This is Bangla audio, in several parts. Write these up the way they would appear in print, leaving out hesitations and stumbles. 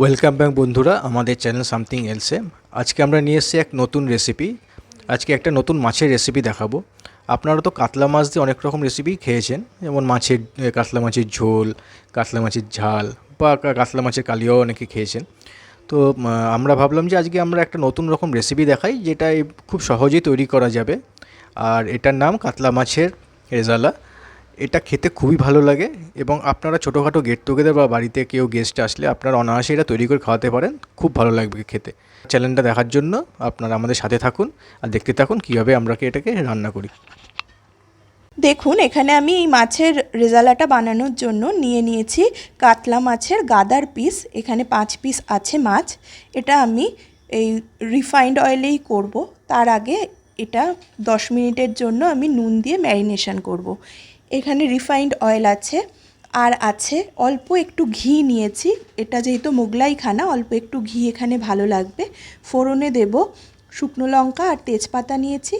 ওয়েলকাম ব্যাক বন্ধুরা আমাদের চ্যানেল সামথিং এলসে। আজকে আমরা নিয়ে এসেছি এক নতুন রেসিপি। আজকে একটা নতুন মাছের রেসিপি দেখাবো। আপনারা তো কাতলা মাছ দিয়ে অনেক রকম রেসিপি খেয়েছেন, যেমন কাতলা মাছের ঝোল, কাতলা মাছের ঝাল বা কাতলা মাছের কালিয়াও অনেকে খেয়েছেন। তো আমরা ভাবলাম যে আজকে আমরা একটা নতুন রকম রেসিপি দেখাই, যেটা খুব সহজেই তৈরি করা যাবে। আর এটার নাম কাতলা মাছের রেজালা। এটা খেতে খুবই ভালো লাগে এবং আপনারা ছোটোখাটো গেট টুগেদার বা বাড়িতে কেউ গেস্ট আসলে আপনারা অনায়াসে এটা তৈরি করে খাওয়াতে পারেন, খুব ভালো লাগবে খেতে। চ্যানেলটা দেখার জন্য আপনারা আমাদের সাথে থাকুন আর দেখতে থাকুন কীভাবে আমরা এটাকে রান্না করি। দেখুন, এখানে আমি এই মাছের রেজালাটা বানানোর জন্য নিয়েছি কাতলা মাছের গাদার পিস। এখানে 5 পিস আছে মাছ। এটা আমি এই রিফাইন্ড অয়েলেই করব। তার আগে এটা 10 মিনিটের জন্য আমি নুন দিয়ে ম্যারিনেশন করব। এখানে রিফাইন্ড অয়েল আছে, আর আছে অল্প একটু ঘি নিয়েছি। এটা যেহেতু মোগলাই খানা, অল্প একটু ঘি এখানে ভালো লাগবে। ফোড়নে দেব শুকনো লঙ্কা আর তেজপাতা নিয়েছি।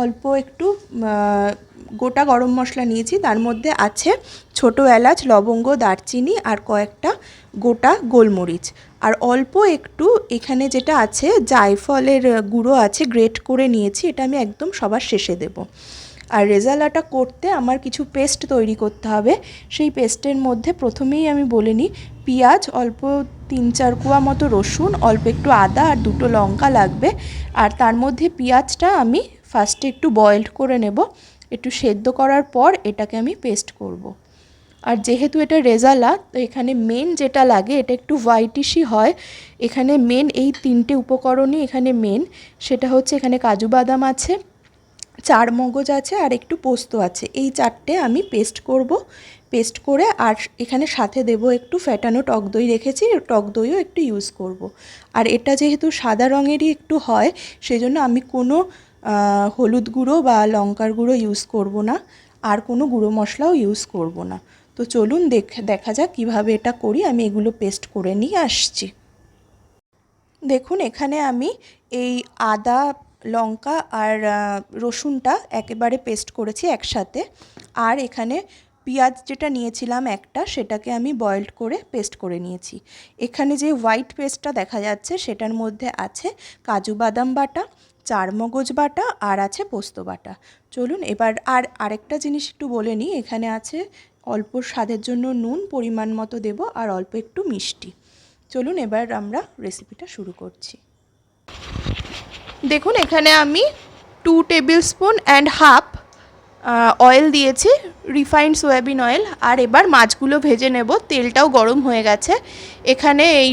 অল্প একটু গোটা গরম মশলা নিয়েছি, তার মধ্যে আছে ছোটো এলাচ, লবঙ্গ, দারচিনি আর কয়েকটা গোটা গোলমরিচ। আর অল্প একটু এখানে যেটা আছে জায়ফলের গুঁড়ো আছে, গ্রেট করে নিয়েছি। এটা আমি একদম সবার শেষে দেব। আর রেজালাটা করতে আমার কিছু পেস্ট তৈরি করতে হবে। সেই পেস্টের মধ্যে প্রথমেই আমি বলে নিই, পেঁয়াজ অল্প 3-4 কোয়া মতো, রসুন অল্প একটু, আদা আর 2টো লঙ্কা লাগবে। আর তার মধ্যে পেঁয়াজটা আমি ফার্স্টে একটু বয়েলড করে নেব। একটু সেদ্ধ করার পর এটাকে আমি পেস্ট করব। আর যেহেতু এটা রেজালা, তো এখানে মেন যেটা লাগে, এটা একটু হোয়াইটিশই হয়। এখানে মেন এই 3টে উপকরণই এখানে মেন। সেটা হচ্ছে এখানে কাজু বাদাম আছে, 4 মগজ আছে আর একটু পোস্ত আছে। এই 4টে আমি পেস্ট করব। পেস্ট করে আর এখানে সাথে দেব একটু ফ্যাটানো টক দই রেখেছি, টক দইও একটু ইউজ করব। আর এটা যেহেতু সাদা রঙেরই একটু হয়, সেজন্য আমি কোনো হলুদ গুঁড়ো বা লঙ্কার গুঁড়ো ইউজ করব না, আর কোনো গুঁড়ো মশলাও ইউজ করব না। তো চলুন দেখা যাক কীভাবে এটা করি। আমি এগুলো পেস্ট করে নিয়ে আসছি। দেখুন, এখানে আমি এই আদা, লঙ্কা আর রসুনটা একেবারে পেস্ট করেছি একসাথে। আর এখানে পেঁয়াজ যেটা নিয়েছিলাম একটা, সেটাকে আমি বয়েলড করে পেস্ট করে নিয়েছি। এখানে যে হোয়াইট পেস্টটা দেখা যাচ্ছে, সেটার মধ্যে আছে কাজু বাদাম বাটা, 4 মগজ বাটা আর আছে পোস্ত বাটা। চলুন এবার আরেকটা জিনিস একটু বলে নিই। এখানে আছে অল্প স্বাদের জন্য নুন পরিমাণ মতো দেব, আর অল্প একটু মিষ্টি। চলুন এবার আমরা রেসিপিটা শুরু করছি। দেখুন, এখানে আমি 2 table spoon and half oil দিয়েছি, রিফাইন্ড সয়াবিন অয়েল। আর এবার মাছগুলো ভেজে নেব। তেলটাও গরম হয়ে গেছে। এখানে এই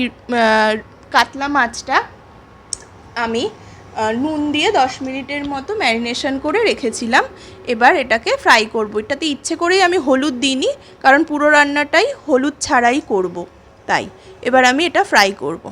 কাতলা মাছটা আমি নুন দিয়ে 10 মিনিটের মতো ম্যারিনেশন করে রেখেছিলাম। এবার এটাকে ফ্রাই করব। এটাতে ইচ্ছে করেই আমি হলুদ দিইনি, কারণ পুরো রান্নাটাই হলুদ ছাড়াই করব। তাই এবার আমি এটা ফ্রাই করব।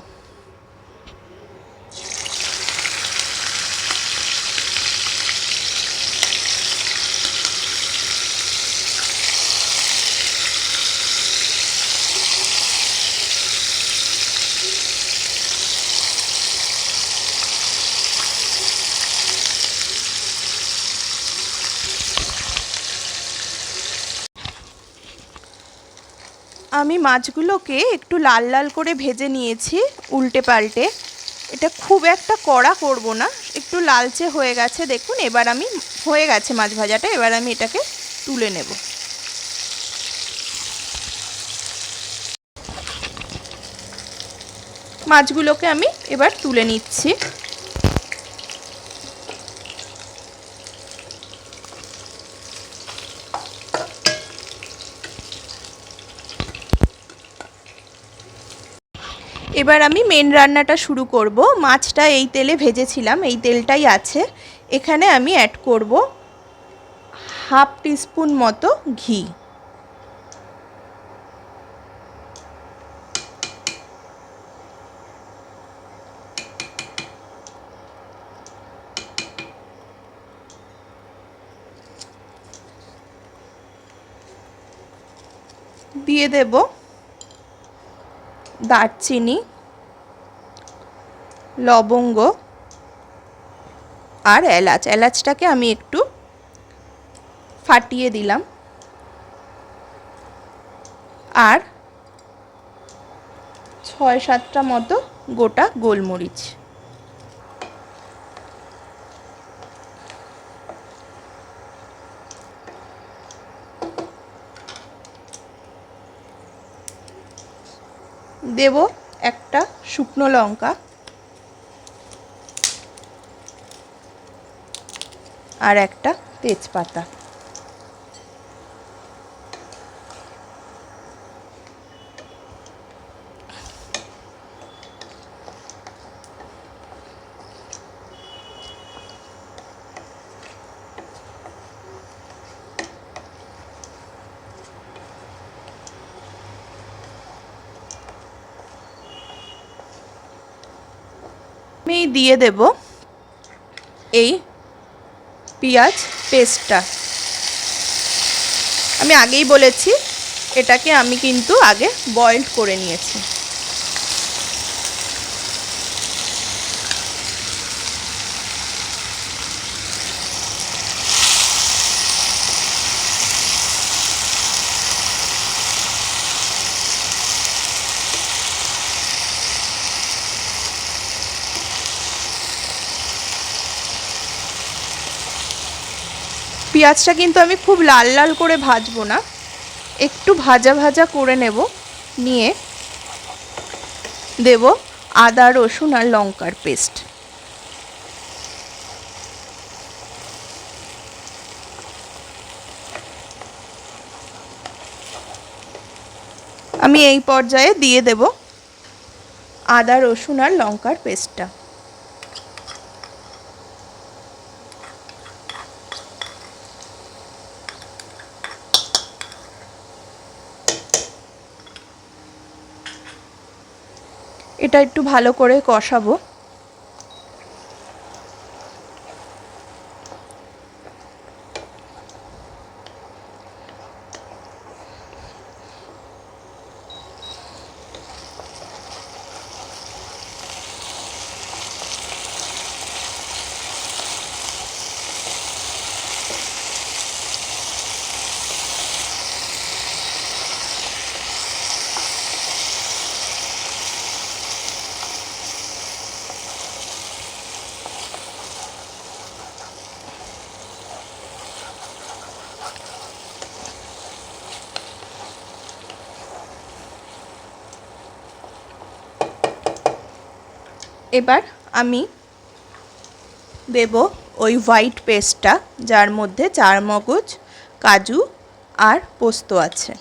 আমি মাছগুলোকে একটু লাল লাল করে ভেজে নিয়েছি উল্টে পাল্টে। এটা খুব একটা কড়া করব না, একটু লালচে হয়ে গেছে। দেখুন, এবার আমি হয়ে গেছে মাছ ভাজাটা। এবার আমি এটাকে তুলে নেব। মাছগুলোকে আমি এবার তুলে নিচ্ছি। এবার আমি মেন রান্নাটা শুরু করব। মাছটা এই তেলে ভেজেছিলাম, এই তেলটাই আছে। এখানে আমি অ্যাড করব হাফ টিস্পুন মতো ঘি। দিয়ে দেব দারচিনি, লবঙ্গ আর এলাচ। এলাচটাকে আমি একটু ফাটিয়ে দিলাম। আর 6-7টা মতো গোটা গোলমরিচ। দেব একটা শুকনো লঙ্কা আর একটা তেজপাতা। আমি দিয়ে দেব এই পেঁয়াজ পেস্টটা। আমি আগেই বলেছি এটাকে আমি কিন্তু আগে বয়েলড করে নিয়েছি। পেঁয়াজটা কিন্তু আমি খুব লাল লাল করে ভাজবো না, একটু ভাজা ভাজা করে নেব। নিয়ে দেব আদা রসুন আর লঙ্কার পেস্ট। আমি এই পর্যায়ে দিয়ে দেব আদা রসুন আর লঙ্কার পেস্টটা। এটা একটু ভালো করে কষাবো। এবার আমি দেব ওই হোয়াইট পেস্টটা, যার মধ্যে চারমগজ, কাজু আর পোস্ত আছে।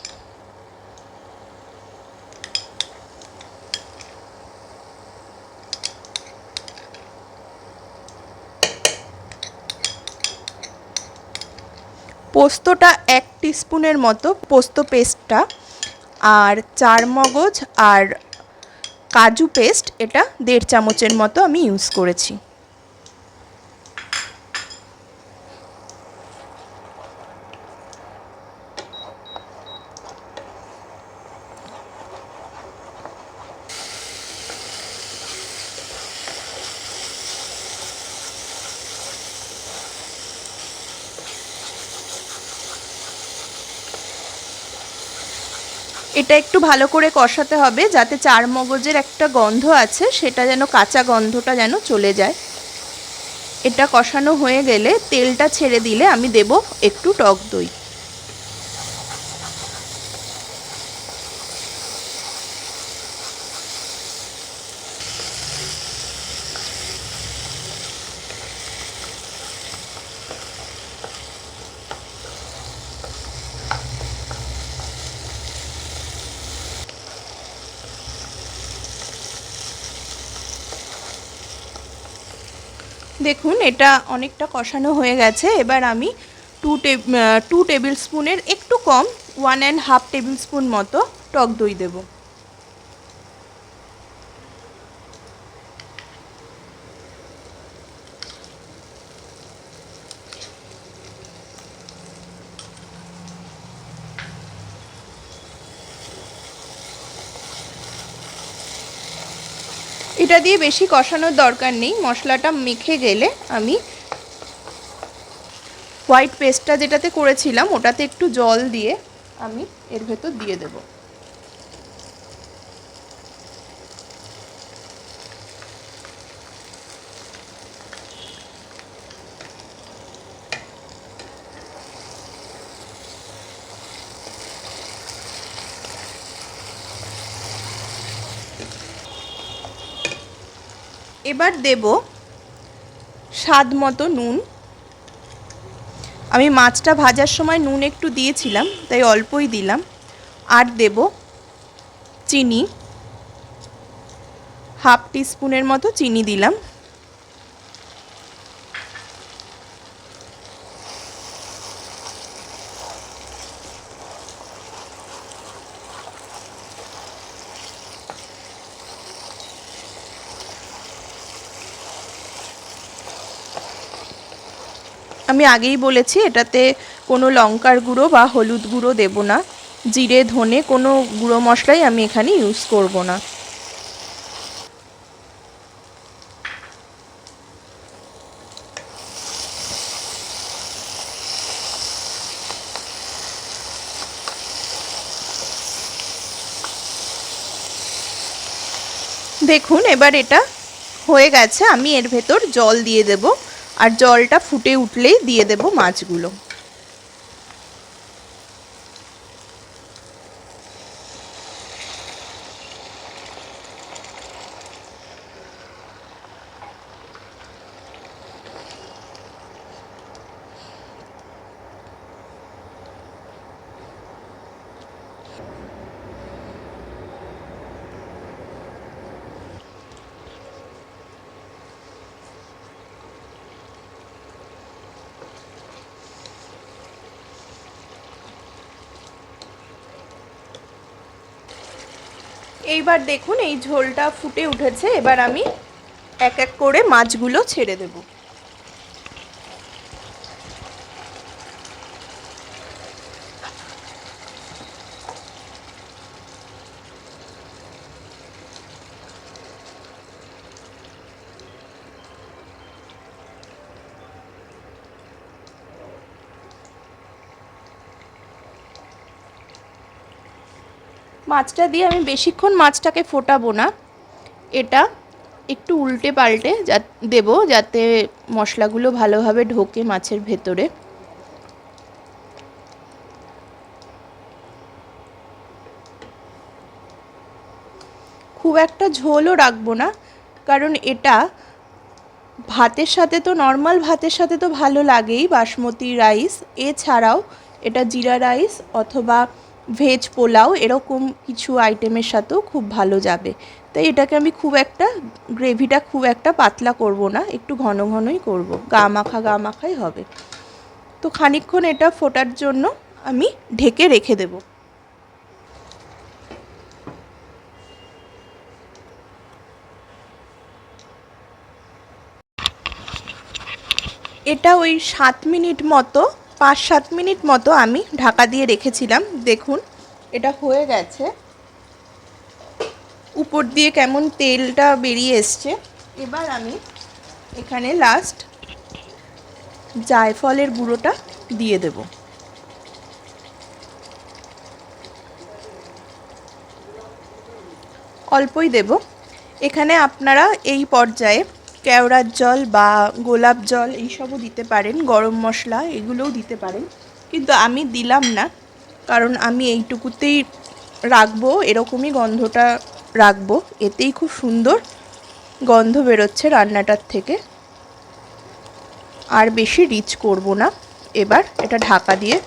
পোস্তটা 1 টিস্পুনের মতো পোস্ত পেস্টটা, আর চারমগজ আর কাজু পেস্ট এটা 1.5 চামচের মতো আমি ইউজ করেছি। এটা একটু ভালো করে কষাতে হবে, যাতে চারমগজের একটা গন্ধ আছে সেটা যেন, কাঁচা গন্ধটা যেন চলে যায়। এটা কষানো হয়ে গেলে তেলটা ছেড়ে দিলে আমি দেব একটু টক দই। দেখুন এটা অনেকটা কষানো হয়ে গেছে। এবার আমি 2 টেবিল স্পুনের একটু কম, 1.5 টেবিল স্পুন মতো টক দই দেব। এটা দিয়ে বেশি কষানোর দরকার নেই, মশলাটা মেখে গেলে আমি হোয়াইট পেস্টটা যেটাতে করেছিলাম ওটাতে একটু জল দিয়ে আমি এর ভেতর দিয়ে দেব। এবার দেব স্বাদ মতো নুন। আমি মাছটা ভাজার সময় নুন একটু দিয়েছিলাম, তাই অল্পই দিলাম। আর দেব চিনি, হাফ টিস্পুনের মতো চিনি দিলাম। আমি আগেই বলেছি এটাতে কোনো লঙ্কার গুঁড়ো বা হলুদ গুঁড়ো দেব না, জিরে ধনে কোনো গুঁড়ো মশলাই আমি এখানে ইউজ করব না। দেখুন এবার এটা হয়ে গেছে। আমি এর ভেতর জল দিয়ে দেব, আর জলটা ফুটে উঠলেই দিয়ে দেব মাছগুলো। এইবার দেখুন এই ঝোলটা ফুটে উঠেছে। এবার আমি এক এক করে মাছগুলো ছেড়ে দেব। মাছটা দিয়ে আমি বেশিক্ষণ মাছটাকে ফোটাবো না, এটা একটু উল্টে পাল্টে দেব যাতে মশলাগুলো ভালোভাবে ঢোকে মাছের ভেতরে। খুব একটা ঝোলও রাখবো না, কারণ এটা ভাতের সাথে তো নর্মাল ভাতের সাথে তো ভালো লাগেই, বাসমতি রাইস এছাড়াও এটা জিরা রাইস অথবা ভেজ পোলাও এরকম কিছু আইটেমের সাথেও খুব ভালো যাবে। তাই এটাকে আমি খুব একটা গ্রেভিটা খুব একটা পাতলা করব না, একটু ঘন ঘনই করব, গা মাখাই হবে। তো খানিকক্ষণ এটা ফোটার জন্য আমি ঢেকে রেখে দেব। এটা ওই 7 মিনিট মতো 5-7 মিনিট মতো আমি ঢাকা দিয়ে রেখেছিলাম। দেখুন এটা হয়ে গেছে, উপর দিয়ে কেমন তেলটা বেরিয়ে এসছে। এবার আমি এখানে লাস্ট জায়ফলের গুঁড়োটা দিয়ে দেব। অল্পই দেব। এখানে আপনারা এই পর্যায়ে কেওড়ার জল বা গোলাপ জল এইসবও দিতে পারেন, গরম মশলা এগুলোও দিতে পারেন, কিন্তু আমি দিলাম না, কারণ আমি এইটুকুতেই রাখবো, এরকমই গন্ধটা রাখবো, এতেই খুব সুন্দর গন্ধ বেরোচ্ছে রান্নাটার থেকে, আর বেশি রিচ করব না। এবার এটা ঢাকা দিয়ে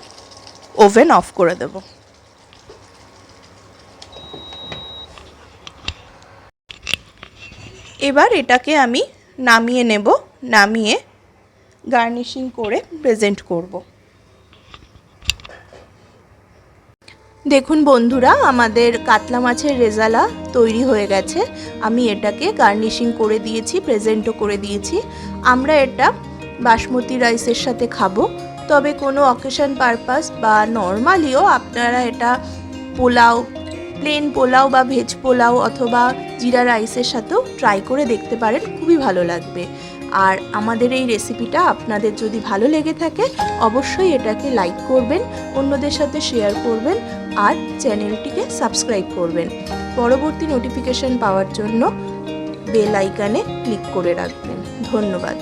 ওভেন অফ করে দেব। এবার এটাকে আমি নামিয়ে নেব, নামিয়ে গার্নিশিং করে প্রেজেন্ট করব। দেখুন বন্ধুরা, আমাদের কাতলা মাছের রেজালা তৈরি হয়ে গেছে। আমি এটাকে গার্নিশিং করে দিয়েছি, প্রেজেন্টও করে দিয়েছি। আমরা এটা বাসমতি রাইসের সাথে খাবো, তবে কোনো অকেশন পারপাস বা নর্মালিও আপনারা এটা পোলাও, প্লেন পোলাও বা ভেজ পোলাও অথবা জিরা রাইসের সাথেও ট্রাই করে দেখতে পারেন, খুবই ভালো লাগবে। আর আমাদের এই রেসিপিটা আপনাদের যদি ভালো লেগে থাকে অবশ্যই এটাকে লাইক করবেন, অন্যদের সাথে শেয়ার করবেন, আর চ্যানেলটিকে সাবস্ক্রাইব করবেন। পরবর্তী নোটিফিকেশন পাওয়ার জন্য বেল আইকনে ক্লিক করে রাখবেন। ধন্যবাদ।